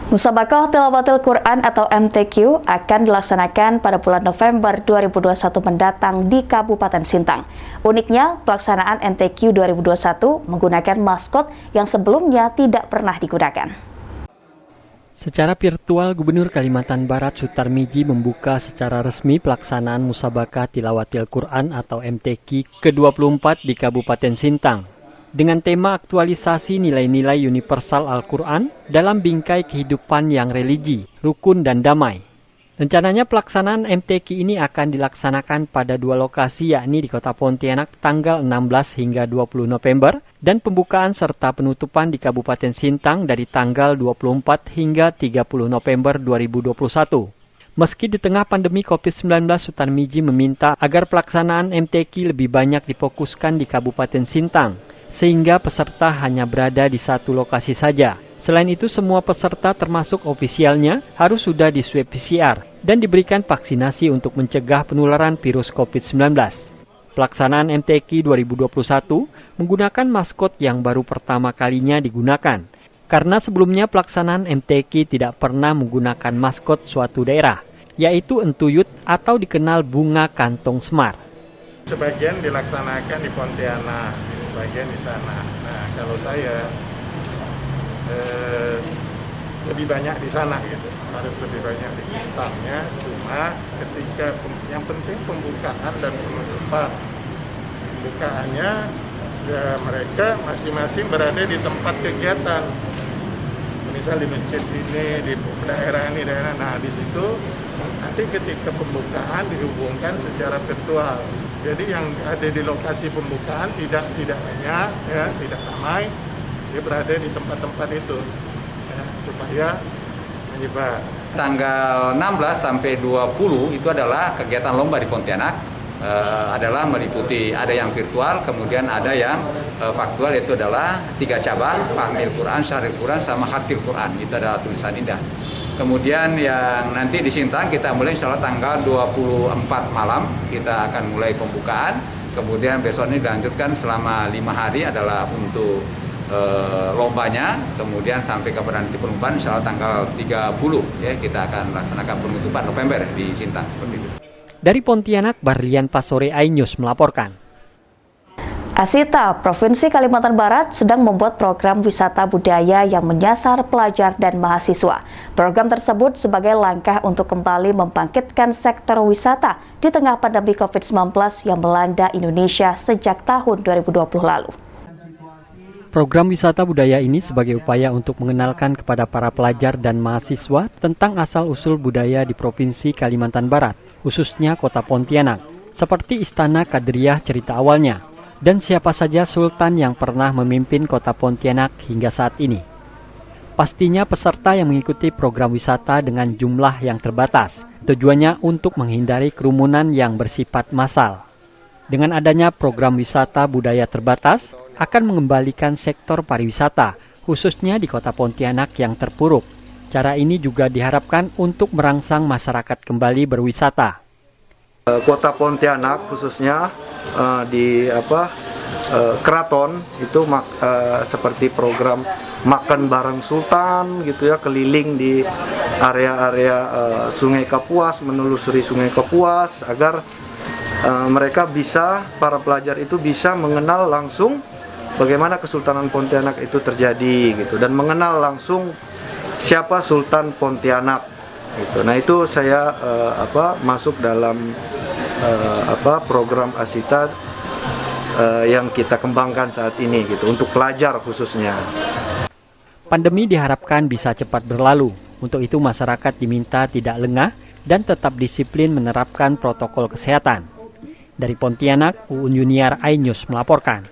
Musabaqah Tilawatil Quran atau MTQ akan dilaksanakan pada bulan November 2021 mendatang di Kabupaten Sintang. Uniknya, pelaksanaan MTQ 2021 menggunakan maskot yang sebelumnya tidak pernah digunakan. Secara virtual, Gubernur Kalimantan Barat Sutarmiji membuka secara resmi pelaksanaan Musabaqah Tilawatil Quran atau MTQ ke-24 di Kabupaten Sintang. Dengan tema aktualisasi nilai-nilai universal Al-Quran dalam bingkai kehidupan yang religi, rukun, dan damai. Rencananya pelaksanaan MTQ ini akan dilaksanakan pada dua lokasi, yakni di Kota Pontianak tanggal 16 hingga 20 November dan pembukaan serta penutupan di Kabupaten Sintang dari tanggal 24 hingga 30 November 2021. Meski di tengah pandemi COVID-19, Sutarmiji meminta agar pelaksanaan MTQ lebih banyak difokuskan di Kabupaten Sintang, sehingga peserta hanya berada di satu lokasi saja. Selain itu, semua peserta termasuk ofisialnya harus sudah di swab PCR dan diberikan vaksinasi untuk mencegah penularan virus COVID-19. Pelaksanaan MTQ 2021 menggunakan maskot yang baru pertama kalinya digunakan, karena sebelumnya pelaksanaan MTQ tidak pernah menggunakan maskot suatu daerah, yaitu entuyut atau dikenal bunga kantong semar. Sebagian dilaksanakan di Pontianak, sebagian di sana. Nah, kalau saya lebih banyak di sana gitu, harus lebih banyak di Sintangnya. Cuma ketika yang penting pembukaan dan penutupan. Pembukaannya ya, mereka masing-masing berada di tempat kegiatan. Misal di masjid ini, di daerah ini, daerah. Nah, di situ nanti ketika pembukaan dihubungkan secara virtual. Jadi yang ada di lokasi pembukaan tidak banyak, ya, tidak ramai, dia berada di tempat-tempat itu, ya, supaya menyebar. Tanggal 16 sampai 20 itu adalah kegiatan lomba di Pontianak, adalah meliputi ada yang virtual, kemudian ada yang faktual, yaitu adalah 3 cabang, Fahmil Quran, Syahril Quran, sama Khatil Quran. Itu adalah tulisan indah. Kemudian yang nanti di Sintang kita mulai insya Allah tanggal 24 malam kita akan mulai pembukaan. Kemudian besok ini dilanjutkan selama 5 hari adalah untuk lombanya. Kemudian sampai ke nanti penutupan insya Allah tanggal 30 ya kita akan laksanakan penutupan November di Sintang seperti itu. Dari Pontianak, Barlian Pasore iNews melaporkan. Asita, Provinsi Kalimantan Barat sedang membuat program wisata budaya yang menyasar pelajar dan mahasiswa. Program tersebut sebagai langkah untuk kembali membangkitkan sektor wisata di tengah pandemi COVID-19 yang melanda Indonesia sejak tahun 2020 lalu. Program wisata budaya ini sebagai upaya untuk mengenalkan kepada para pelajar dan mahasiswa tentang asal-usul budaya di Provinsi Kalimantan Barat, khususnya Kota Pontianak, seperti Istana Kadriah cerita awalnya, dan siapa saja sultan yang pernah memimpin Kota Pontianak hingga saat ini. Pastinya peserta yang mengikuti program wisata dengan jumlah yang terbatas, tujuannya untuk menghindari kerumunan yang bersifat massal. Dengan adanya program wisata budaya terbatas, akan mengembalikan sektor pariwisata, khususnya di Kota Pontianak yang terpuruk. Cara ini juga diharapkan untuk merangsang masyarakat kembali berwisata. Kota Pontianak khususnya di keraton itu seperti program makan bareng sultan gitu ya, keliling di area-area Sungai Kapuas, menelusuri Sungai Kapuas agar mereka bisa, para pelajar itu bisa mengenal langsung bagaimana Kesultanan Pontianak itu terjadi gitu, dan mengenal langsung siapa Sultan Pontianak gitu. Nah, itu saya masuk dalam program Asita yang kita kembangkan saat ini gitu, untuk pelajar khususnya. Pandemi diharapkan bisa cepat berlalu. Untuk itu masyarakat diminta tidak lengah dan tetap disiplin menerapkan protokol kesehatan. Dari Pontianak, Uun Yuniar iNews melaporkan.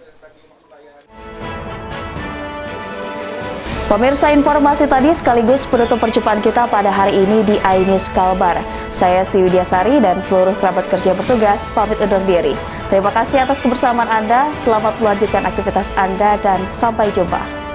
Pemirsa, informasi tadi sekaligus penutup perjumpaan kita pada hari ini di iNews Kalbar. Saya Esti Widiasari dan seluruh kerabat kerja bertugas pamit undur diri. Terima kasih atas kebersamaan Anda, selamat melanjutkan aktivitas Anda dan sampai jumpa.